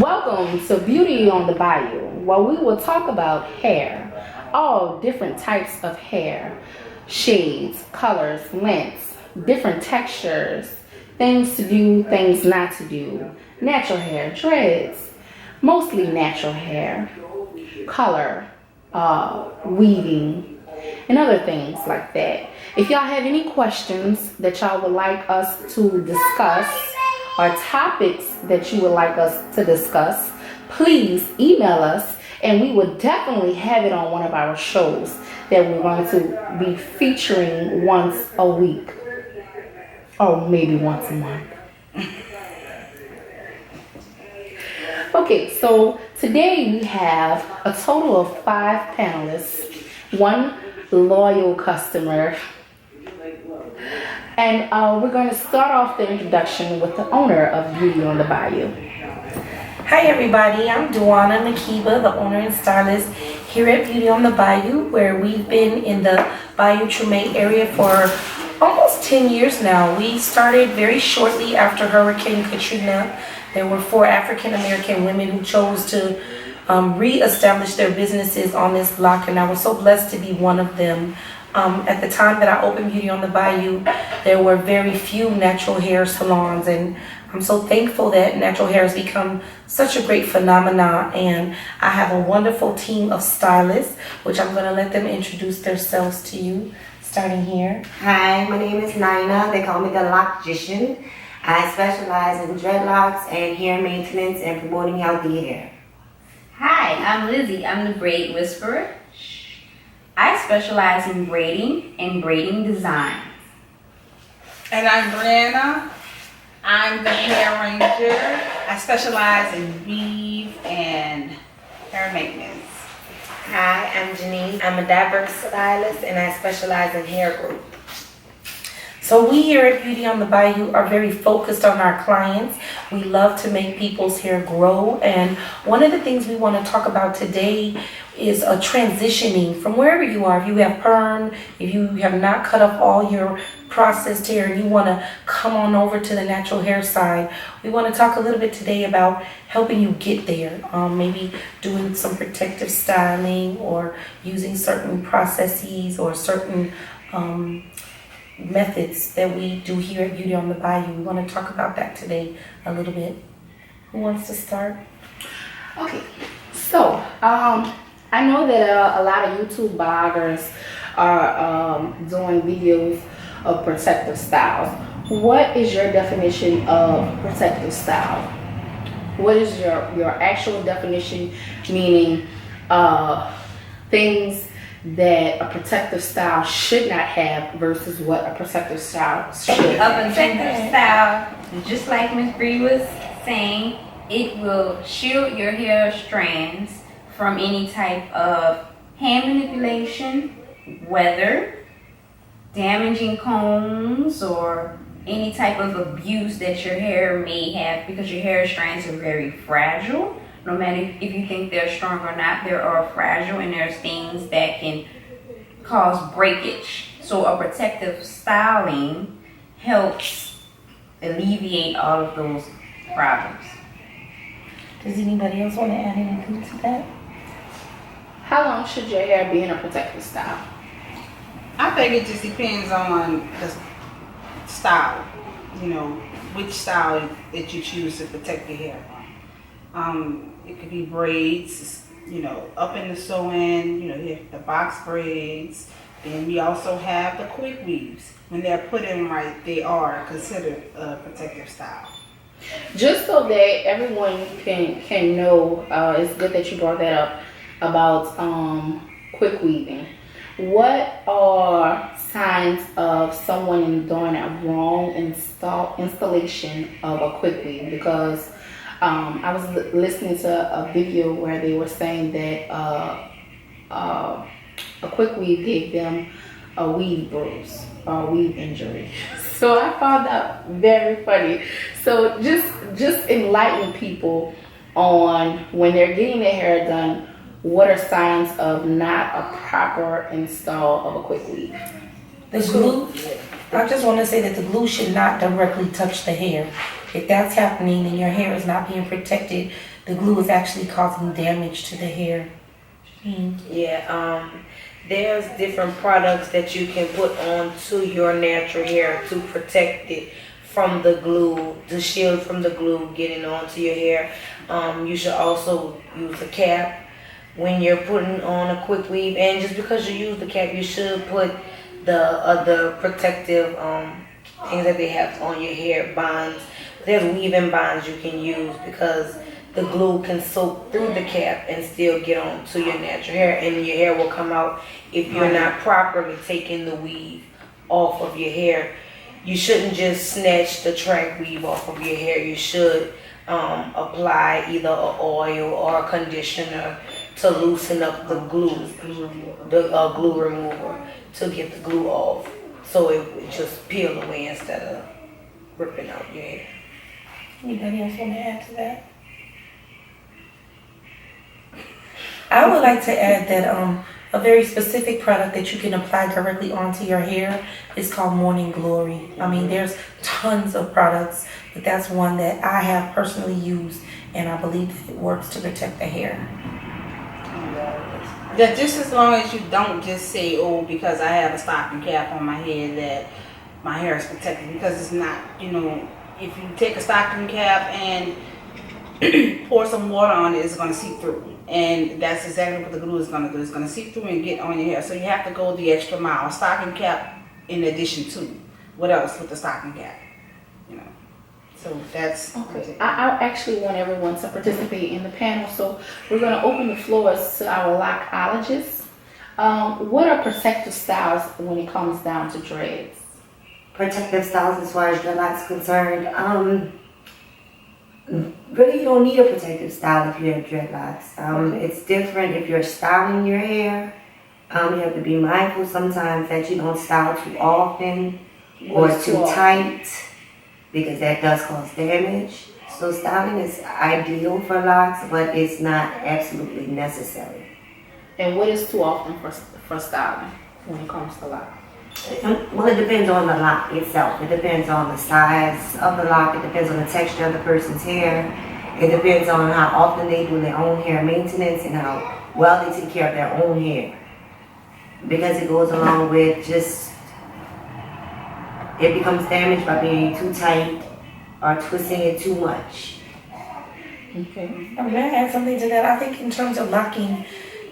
Welcome to Beauty on the Bayou, where we will talk about hair, all different types of hair, shades, colors, lengths, different textures, things to do, things not to do, natural hair, dreads, mostly natural hair, color, weaving, and other things like that. If y'all have any questions that y'all would like us to discuss, or topics that you would like us to discuss, please email us and we will definitely have it on one of our shows that we're going to be featuring once a week or maybe once a month. Okay, so today we have a total of 5 panelists, 1 loyal customer, and we're going to start off the introduction with the owner of Beauty on the Bayou. Hi everybody, I'm Duana Nakiba, the owner and stylist here at Beauty on the Bayou, where we've been in the Bayou Treme area for almost 10 years now. We started very shortly after Hurricane Katrina. There were 4 African American women who chose to re-establish their businesses on this block, and I was so blessed to be one of them. At the time that I opened Beauty on the Bayou, there were very few natural hair salons, and I'm so thankful that natural hair has become such a great phenomenon. And I have a wonderful team of stylists, which I'm going to let them introduce themselves to you, starting here. Hi, my name is Nina. They call me the Lockgician. I specialize in dreadlocks and hair maintenance and promoting healthy hair. Hi, I'm Lizzie. I'm the Braid Whisperer. I specialize in braiding and braiding designs. And I'm Brianna. I'm the hair ranger. I specialize in weave and hair maintenance. Hi, I'm Janine. I'm a diverse stylist and I specialize in hair growth. So we here at Beauty on the Bayou are very focused on our clients. We love to make people's hair grow, and one of the things we want to talk about today is a transitioning from wherever you are. If you have perm, if you have not cut off all your processed hair and you want to come on over to the natural hair side, we want to talk a little bit today about helping you get there. Maybe doing some protective styling or using certain processes or certain methods that we do here at Beauty on the Bayou. We want to talk about that today a little bit. Who wants to start? Okay, so I know that a lot of YouTube bloggers are doing videos of protective styles. What is your definition of protective style? What is your actual definition, meaning things that a protective style should not have versus what a protective style should have? A protective style, just like Ms. Bree was saying, it will shield your hair strands from any type of hand manipulation, weather, damaging combs, or any type of abuse that your hair may have, because your hair strands are very fragile. No matter if you think they're strong or not, they are fragile, and there's things that can cause breakage. So a protective styling helps alleviate all of those problems. Does anybody else want to add anything to that? How long should your hair be in a protective style? I think it just depends on the style, which style that you choose to protect your hair. It could be braids, up in the sew-in, you have the box braids. Then we also have the quick weaves. When they're put in right, they are considered a protective style. Just so that everyone can know, it's good that you brought that up about quick weaving. What are signs of someone doing a wrong installation of a quick weave? Because I was listening to a video where they were saying that a quick weave gave them a weave bruise or a weave injury. So I found that very funny. So just enlighten people on when they're getting their hair done, what are signs of not a proper install of a quick weave? The glue, I just want to say that the glue should not directly touch the hair. if that's happening and your hair is not being protected, the glue is actually causing damage to the hair. Yeah, there's different products that you can put onto your natural hair to protect it from the glue, to shield from the glue getting onto your hair. You should also use a cap when you're putting on a quick weave, and just because you use the cap, you should put the other protective things that they have on your hair, bonds. There's weaving bonds you can use because the glue can soak through the cap and still get onto your natural hair, and your hair will come out if you're not properly taking the weave off of your hair. You shouldn't just snatch the track weave off of your hair. You should apply either an oil or a conditioner to loosen up the glue, the glue remover, to get the glue off, so it would just peel away instead of ripping out your hair. Anybody else want to add to that? I would like to add that a very specific product that you can apply directly onto your hair is called Morning Glory. I mean, there's tons of products, but that's one that I have personally used, and I believe that it works to protect the hair. That just as long as you don't just say, oh, because I have a stocking cap on my head that my hair is protected, because it's not. You know, if you take a stocking cap and pour some water on it, it's going to seep through. And that's exactly what the glue is going to do. It's going to seep through and get on your hair. So you have to go the extra mile. A stocking cap in addition to what else with the stocking cap, you know. So that's Okay. I actually want everyone to participate in the panel. So we're going to open the floors to our lockologists. What are protective styles when it comes down to dreads? Protective styles as far as dreadlocks concerned, really you don't need a protective style if you have dreadlocks. It's different if you're styling your hair. You have to be mindful sometimes that you don't style too often or too tight, because that does cause damage. So styling is ideal for locks, but it's not absolutely necessary. And what is too often for styling when it comes to locks? Well, it depends on the lock itself. It depends on the size of the lock. It depends on the texture of the person's hair. It depends on how often they do their own hair maintenance and how well they take care of their own hair. Because it goes along with just, it becomes damaged by being too tight or twisting it too much. Okay. I mean, I add something to that. I think in terms of locking,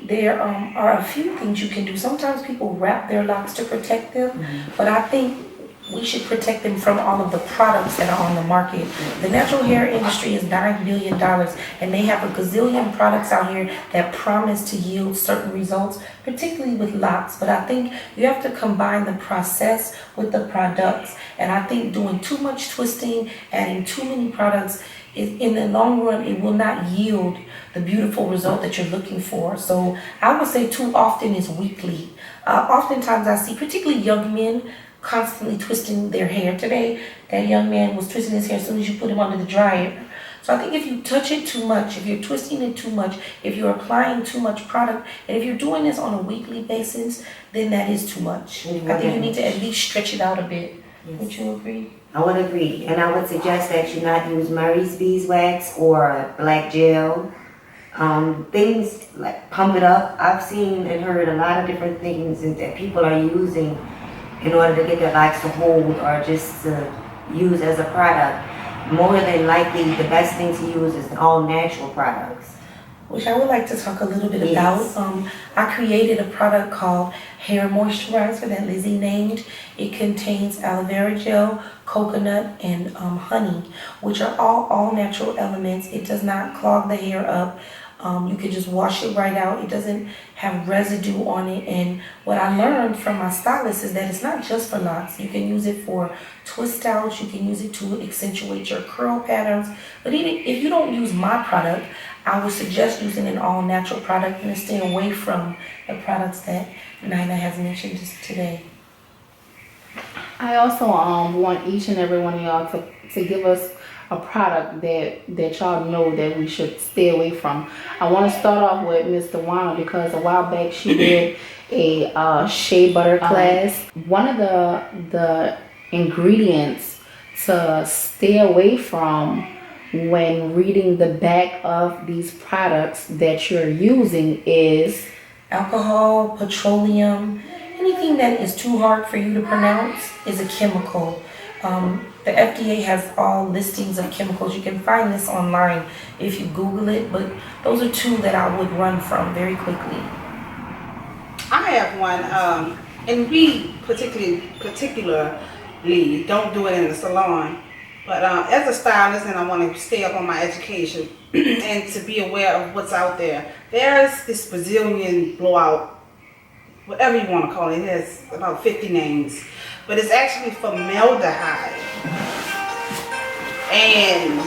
there are a few things you can do. Sometimes people wrap their locks to protect them, but I think we should protect them from all of the products that are on the market. The natural hair industry is $9 billion, and they have a gazillion products out here that promise to yield certain results, particularly with locks. But I think you have to combine the process with the products, and I think doing too much twisting, adding too many products, in the long run, it will not yield the beautiful result that you're looking for. So I would say too often is weekly. Oftentimes I see, particularly young men, constantly twisting their hair. Today, that young man was twisting his hair as soon as you put him under the dryer. So I think if you touch it too much, if you're twisting it too much, if you're applying too much product, and if you're doing this on a weekly basis, then that is too much. I think you need to at least stretch it out a bit. Yes. Would you agree? I would agree, and I would suggest that you not use Murray's beeswax or black gel. Things like pump it up. I've seen and heard a lot of different things that people are using in order to get their locks to hold or just to use as a product. More than likely, the best thing to use is all natural products. Which I would like to talk a little bit about. I created a product called Hair Moisturizer that Lizzie named. It contains aloe vera gel, coconut, and honey, which are all natural elements. It does not clog the hair up. You can just wash it right out. It doesn't have residue on it. And what I learned from my stylist is that it's not just for locks. You can use it for twist outs. You can use it to accentuate your curl patterns. But even if you don't use my product, I would suggest using an all-natural product and stay away from the products that Nina has mentioned today. I also want each and every one of y'all to give us a product that y'all know that we should stay away from. I want to start off with Miss Dewana, because a while back she did a shea butter class. One of the ingredients to stay away from when reading the back of these products that you're using is Alcohol, petroleum, anything that is too hard for you to pronounce is a chemical. The FDA has all listings of chemicals. You can find this online if you Google it, but those are two that I would run from very quickly. I have one, and we particularly don't do it in the salon. But as a stylist, and I want to stay up on my education and to be aware of what's out there, there's this Brazilian blowout, whatever you want to call it. It has about 50 names, but it's actually formaldehyde. And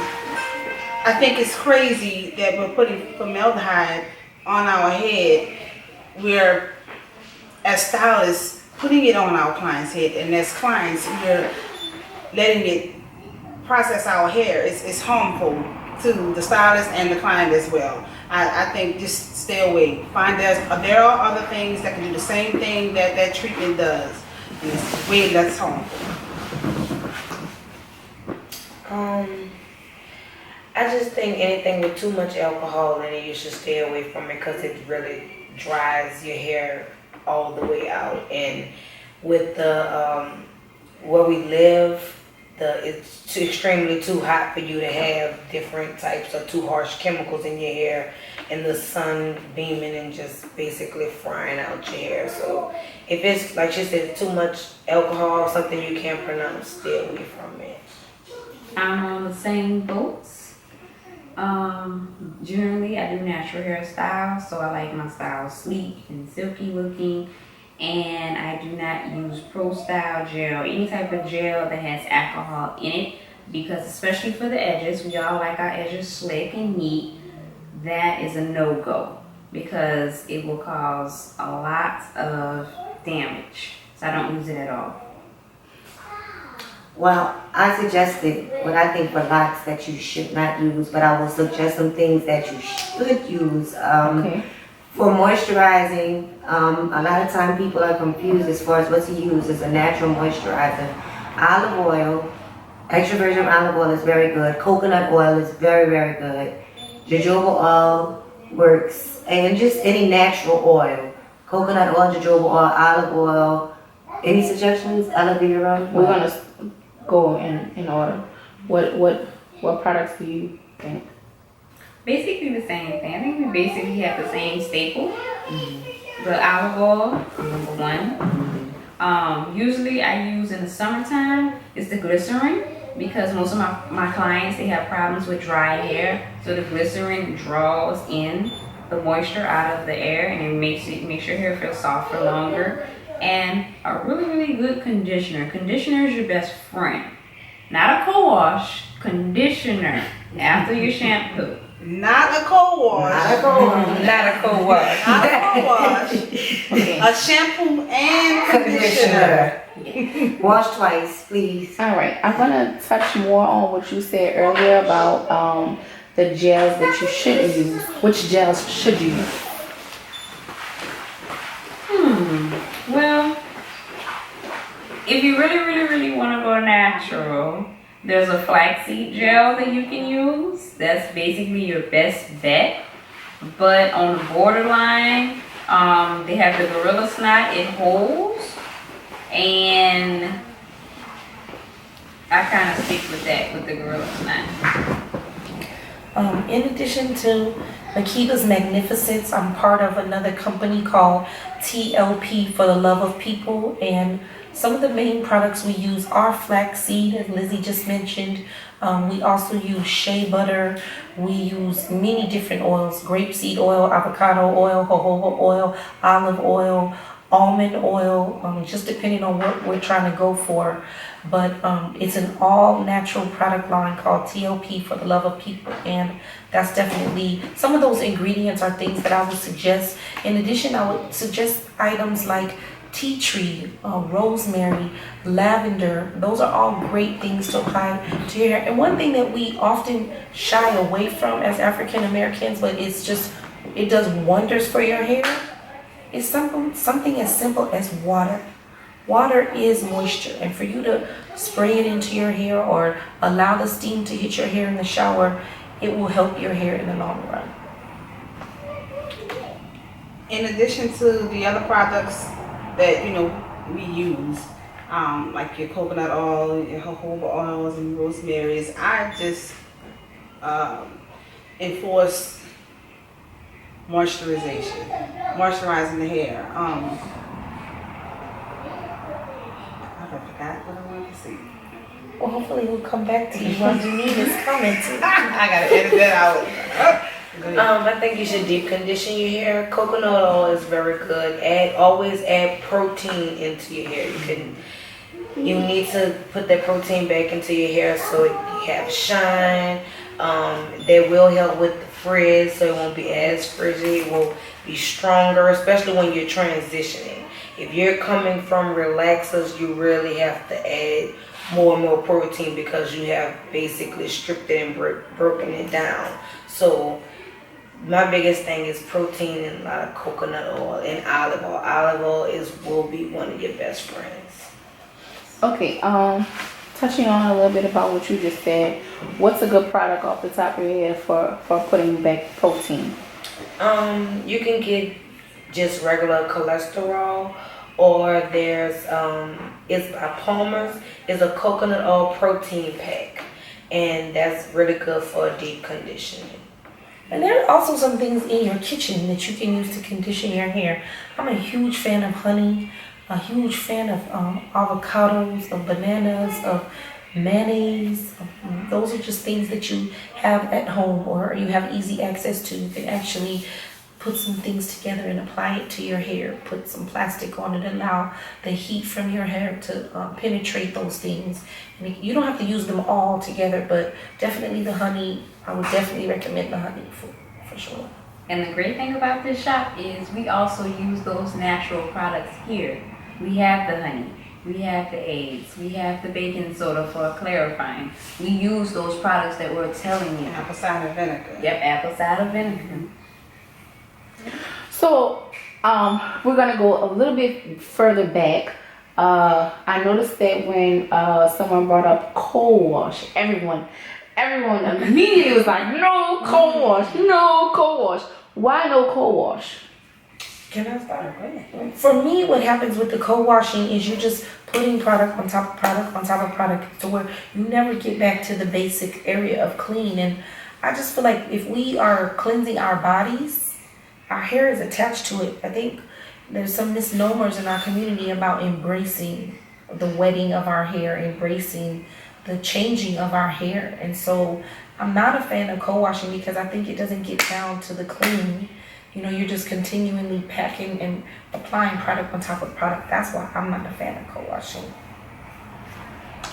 I think it's crazy that we're putting formaldehyde on our head. We're, as stylists, putting it on our clients' head, and as clients, we're letting it process our hair. It's harmful to the stylist and the client as well. I think just stay away. There are other things that can do the same thing that treatment does, and it's way less harmful. I just think anything with too much alcohol in it, you should stay away from it because it really dries your hair all the way out. And with the where we live, it's extremely too hot for you to have different types of too harsh chemicals in your hair, and the sun beaming and just basically frying out your hair. So if it's, like she said, too much alcohol, something you can't pronounce, stay away from it. I'm on the same boats. Generally I do natural hairstyles, so I like my styles sleek and silky looking. And I do not use Pro Style gel, any type of gel that has alcohol in it, because especially for the edges, we all like our edges slick and neat. That is a no-go because it will cause a lot of damage. So I don't use it at all. Well, I suggested what I think for locks that you should not use, but I will suggest some things that you should use. okay. For moisturizing, a lot of time people are confused as far as what to use as a natural moisturizer. Olive oil, extra virgin olive oil is very good. Coconut oil is very, very good. Jojoba oil works, and just any natural oil. Coconut oil, jojoba oil, olive oil. Any suggestions, aloe vera? We're gonna go in order. What products do you think? Basically the same thing. I think we basically have the same staple. The olive oil, number one. Usually I use in the summertime is the glycerin, because most of my clients, they have problems with dry hair. So the glycerin draws in the moisture out of the air, and it makes your hair feel soft for longer. And a really, really good conditioner. Conditioner is your best friend. Not a co-wash, conditioner after your shampoo. Not a co-wash. Not a co-wash. Not a co-wash. Not a co-wash. Okay. A shampoo and conditioner. Wash twice, please. All right. I'm gonna touch more on what you said earlier about the gels that you shouldn't use. Which gels should you use? Well, if you really, really, really want to go natural, there's a flaxseed gel that you can use. That's basically your best bet. But on the borderline, they have the Gorilla Snot. It holds, and I kind of stick with that, with the Gorilla Snot. In addition to Makiba's Magnificence, I'm part of another company called TLP for the Love of People, and some of the main products we use are flaxseed, as Lizzie just mentioned. We also use shea butter. We use many different oils: grapeseed oil, avocado oil, jojoba oil, olive oil, almond oil, just depending on what we're trying to go for. But it's an all natural product line called TLP for the Love of People, and that's definitely, some of those ingredients are things that I would suggest. In addition, I would suggest items like tea tree, rosemary, lavender. Those are all great things to apply to your hair. And one thing that we often shy away from as African Americans, but it does wonders for your hair, is something as simple as water. Water is moisture, and for you to spray it into your hair or allow the steam to hit your hair in the shower, it will help your hair in the long run. In addition to the other products that we use, like your coconut oil, your jojoba oils, and rosemary's, I just enforce moisturizing the hair. I forgot what I wanted to say. Well, hopefully we'll come back to you while Janine is commenting. I gotta edit that out. I think you should deep condition your hair. Coconut oil is very good. Always add protein into your hair. You need to put that protein back into your hair so you have shine. That will help with the frizz, so it won't be as frizzy. It will be stronger, especially when you're transitioning. If you're coming from relaxers, you really have to add more and more protein because you have basically stripped it and broken it down. So my biggest thing is protein and a lot of coconut oil and olive oil. Olive oil will be one of your best friends. Okay, touching on a little bit about what you just said, what's a good product off the top of your head for putting back protein? You can get just regular cholesterol, or there's it's by Palmer's. It's a coconut oil protein pack, and that's really good for deep conditioning. And there are also some things in your kitchen that you can use to condition your hair. I'm a huge fan of honey, a huge fan of avocados, of bananas, of mayonnaise. Those are just things that you have at home or you have easy access to. You can actually put some things together and apply it to your hair. Put some plastic on it, allow the heat from your hair to penetrate those things. And you don't have to use them all together, but definitely the honey, I would definitely recommend the honey for sure. And the great thing about this shop is we also use those natural products here. We have the honey, we have the eggs, we have the baking soda for clarifying. We use those products that we're telling you. Apple cider vinegar. Yep, apple cider vinegar. So, we're gonna go a little bit further back. I noticed that when someone brought up cold wash, everyone immediately was like, no cold wash, no cold wash. Why no cold wash? Can I start? For me, what happens with the co-washing is you're just putting product on top of product on top of product to where you never get back to the basic area of clean. And I just feel like if we are cleansing our bodies, our hair is attached to it. I think there's some misnomers in our community about embracing the wetting of our hair, embracing the changing of our hair. And so I'm not a fan of co-washing because I think it doesn't get down to the clean. You know, you're just continually packing and applying product on top of product. That's why I'm not a fan of co-washing.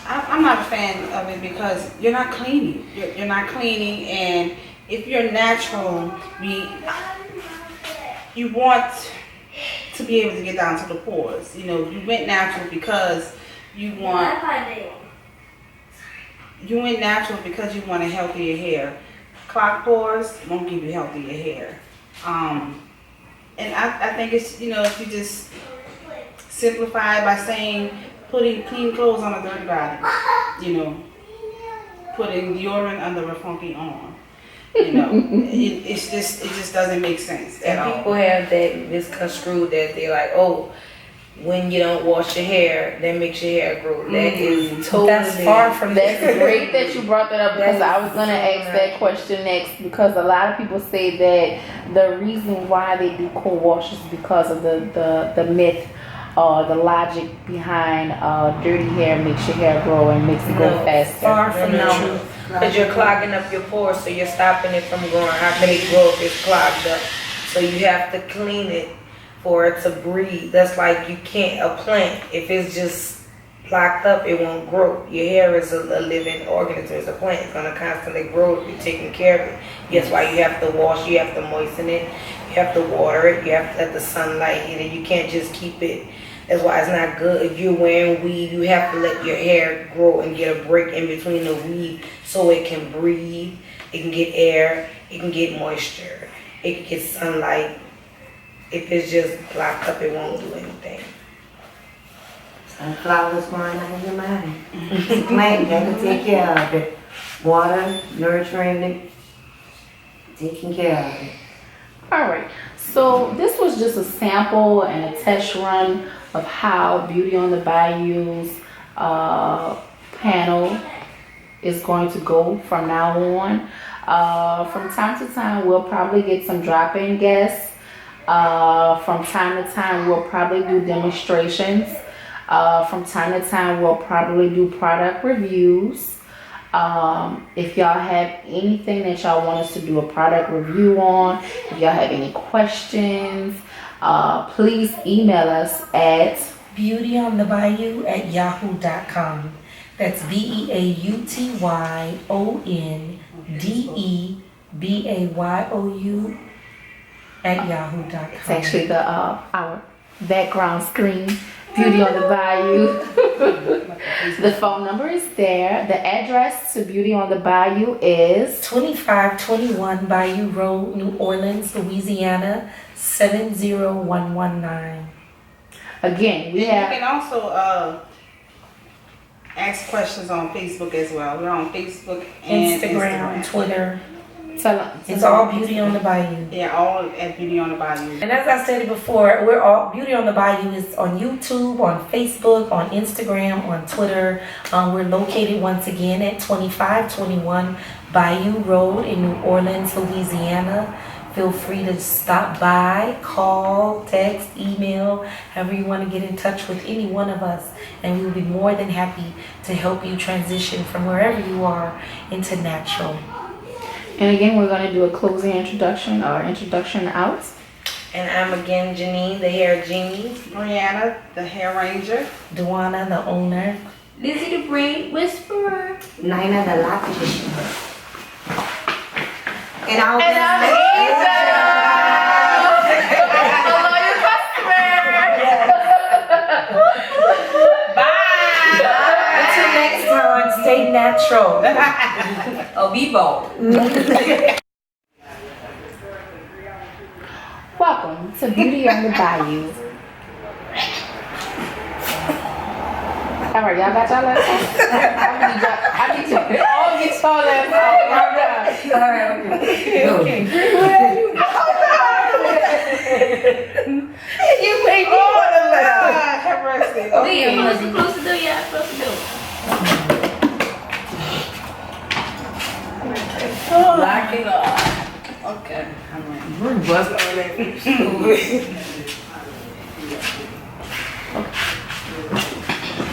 I'm not a fan of it because you're not cleaning. You're not cleaning, and if you're natural, you want to be able to get down to the pores. You know, you went natural because you want a healthier hair. Clogged pores won't give you healthier hair. And I think it's, you know, if you just simplify it by saying putting clean clothes on a dirty body, you know, putting deodorant under a funky arm, you know, it just doesn't make sense at all. And people have that misconstrued that they're like, oh, when you don't wash your hair, that makes your hair grow. That is totally. That's far from that. That's great that you brought that up because I was gonna ask that question next, because a lot of people say that the reason why they do cold wash is because of the myth or the logic behind dirty hair makes your hair grow and makes it grow faster. Far from the truth. Because you're clogging up your pores, so you're stopping it from growing. How can it grow if it's clogged up? So you have to clean it for it to breathe. That's like you can't, a plant, if it's just locked up, it won't grow. Your hair is a living organism. It's a plant. It's going to constantly grow if you're taking care of it. That's why you have to wash, you have to moisten it, you have to water it, you have to let the sunlight hit it. You can't just keep it. That's why it's not good. If you're wearing weave, you have to let your hair grow and get a break in between the weave so it can breathe, it can get air, it can get moisture, it can get sunlight. If it's just locked up, it won't do anything. And flowers growing out of your mind. It's a plant, you have to take care of it. Water, nurturing it, taking care of it. All right. So this was just a sample and a test run of how Beauty on the Bayou's panel is going to go from now on. From time to time, we'll probably get some drop-in guests. From time to time, we'll probably do demonstrations. From time to time, we'll probably do product reviews. If y'all have anything that y'all want us to do a product review on, if y'all have any questions, please email us at beautyondebayou@yahoo.com. That's Beautyondebayou @yahoo.com. it's actually the our background screen, Beauty on the Bayou. The phone number is there. The address to Beauty on the Bayou is 2521 Bayou Road, New Orleans, Louisiana 70119. again. We You have can also ask questions on Facebook as well. We're on Facebook and Instagram, Twitter. tell It's all Beauty on the Bayou. Yeah, all at Beauty on the Bayou. And as I stated before, we're all Beauty on the Bayou is on YouTube, on Facebook, on Instagram, on Twitter. We're located once again at 2521 Bayou Road in New Orleans, Louisiana. Feel free to stop by, call, text, email, however you want to get in touch with any one of us. And we'll be more than happy to help you transition from wherever you are into natural. And again, we're going to do a closing introduction or introduction out. And I'm again Janine, the hair genie. Brianna, the hair ranger. Duana, the owner. Lizzie the Braid Whisperer. Nina, the loctician. And I'll Until next time, stay natural. Oh, be bold. Welcome to Beauty on the Bayou. All right, y'all got y'all last song? I need y'all all get y'all last song. okay. You made me want to laugh. Have mercy. Leah, what's supposed to do? Yeah, supposed to do. Lock it up. Okay. I'm ready. What's on that?